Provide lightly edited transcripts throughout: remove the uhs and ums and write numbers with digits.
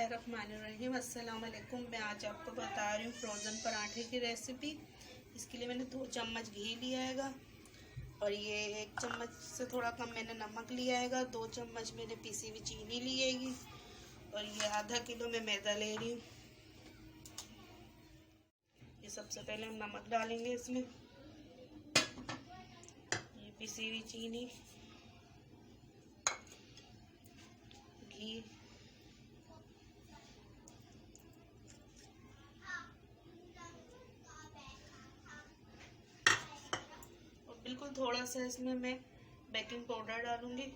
बिस्मिल्लाहिर्रहमानिर्रहीम। अस्सलाम वालेकुम। मैं आज आपको बता रही हूँ फ्रोज़न पराठे की रेसिपी। इसके लिए मैंने 2 चम्मच घी लिया हैगा और ये 1 चम्मच से थोड़ा कम मैंने नमक लिया हैगा। 2 चम्मच मैंने पिसी हुई चीनी ली हैगी और ये आधा किलो मैं मैदा ले रही हूँ। ये सबसे पहले हम नमक डालेंगे इसमें, ये पिसी हुई चीनी, घी और बिल्कुल थोड़ा सा इसमें मैं बेकिंग पाउडर डालूंगी।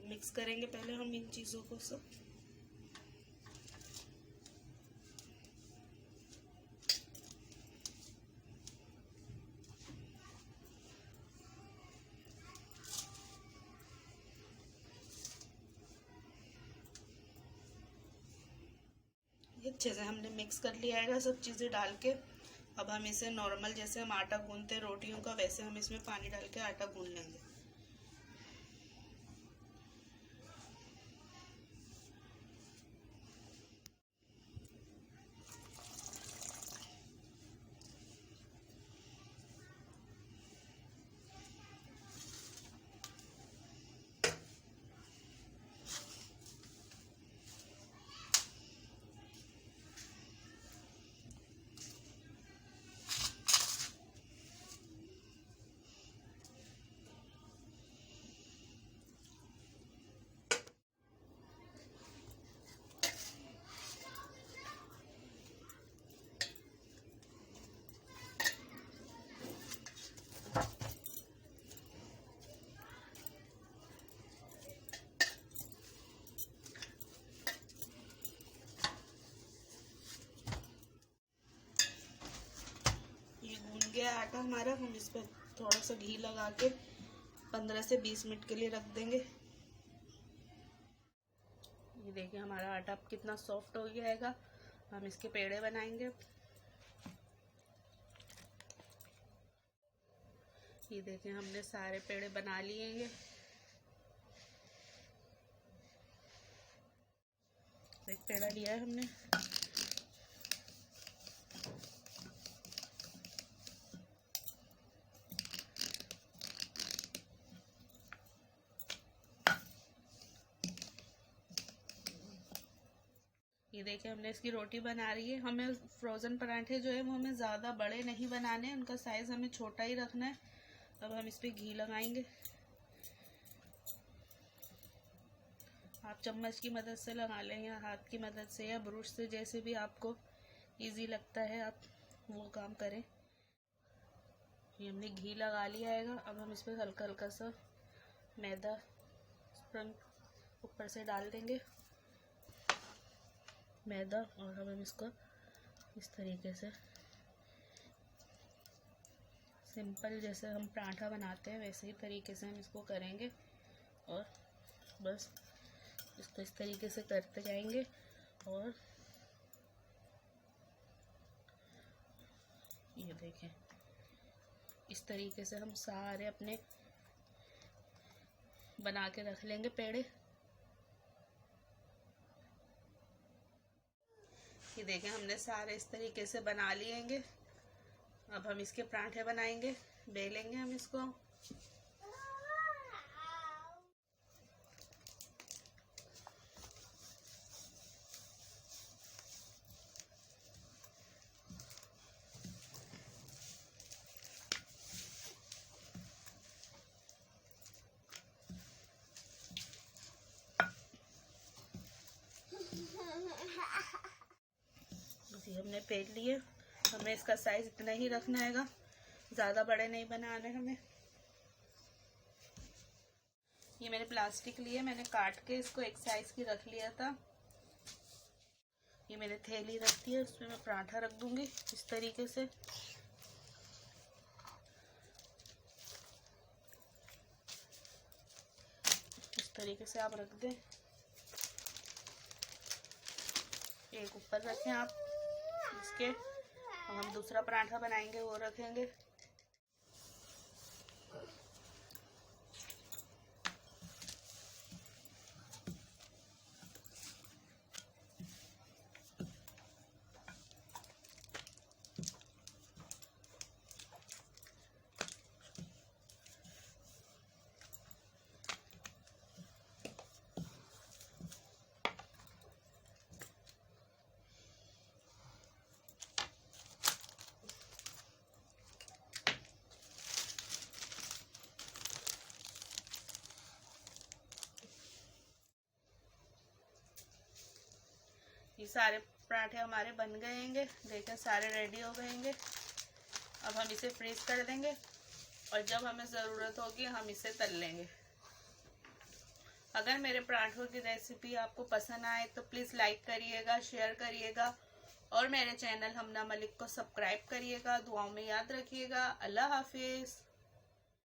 मिक्स करेंगे पहले हम इन चीज़ों को सब। अच्छे से हमने मिक्स कर लिया है सब चीज़ें डाल के। अब हम इसे नॉर्मल जैसे हम आटा गूंदते रोटियों का, वैसे हम इसमें पानी डाल के आटा गूंद लेंगे। ये गूंद गया आटा हमारा। हम इस पर थोड़ा सा घी लगा के 15 से 20 मिनट के लिए रख देंगे। ये देखिए हमारा आटा अब कितना सॉफ्ट हो गया हैगा। हम इसके पेड़े बनाएंगे। ये देखिए हमने सारे पेड़े बना लिए हैं। एक पेड़ा लिया है हमने। ये देखिए हमने इसकी रोटी बना रही है। हमें फ्रोज़न पराठे जो है वो हमें ज़्यादा बड़े नहीं बनाने हैं, उनका साइज़ हमें छोटा ही रखना है। अब हम इस पर घी लगाएंगे। आप चम्मच की मदद से लगा लें या हाथ की मदद से या ब्रश से, जैसे भी आपको इजी लगता है आप वो काम करें। ये हमने घी लगा लिया है। अब हम इस पर हल्का हल्का सा मैदा स्प्रंग ऊपर से डाल देंगे, मैदा। और अब हम इसको इस तरीके से सिंपल जैसे हम पराठा बनाते हैं वैसे ही तरीके से हम इसको करेंगे और बस इसको इस तरीके से करते जाएंगे। और ये देखें इस तरीके से हम सारे अपने बना के रख लेंगे पेड़े। ये देखें हमने सारे इस तरीके से बना लिएंगे। अब हम इसके पराठे बनाएंगे, बेलेंगे हम इसको। हमने बेल लिए। हमें इसका साइज इतना ही रखना हैगा, ज़्यादा बड़े नहीं बनाने हमें। ये मैंने प्लास्टिक लिए, मैंने काट के इसको एक साइज की रख लिया था। ये मैंने थैली रख दी है, उसमें मैं पराठा रख दूंगी इस तरीके से। इस तरीके से आप रख दें। एक ऊपर रखें आप इसके। अब हम दूसरा पराठा बनाएंगे, वो रखेंगे। ये सारे पराठे हमारे बन गएंगे, देखें सारे रेडी हो गएंगे। अब हम इसे फ्रीज कर देंगे और जब हमें ज़रूरत होगी हम इसे तल लेंगे। अगर मेरे पराठों की रेसिपी आपको पसंद आए तो प्लीज़ लाइक करिएगा, शेयर करिएगा और मेरे चैनल हमना मलिक को सब्सक्राइब करिएगा। दुआओं में याद रखिएगा। अल्लाह हाफिज़।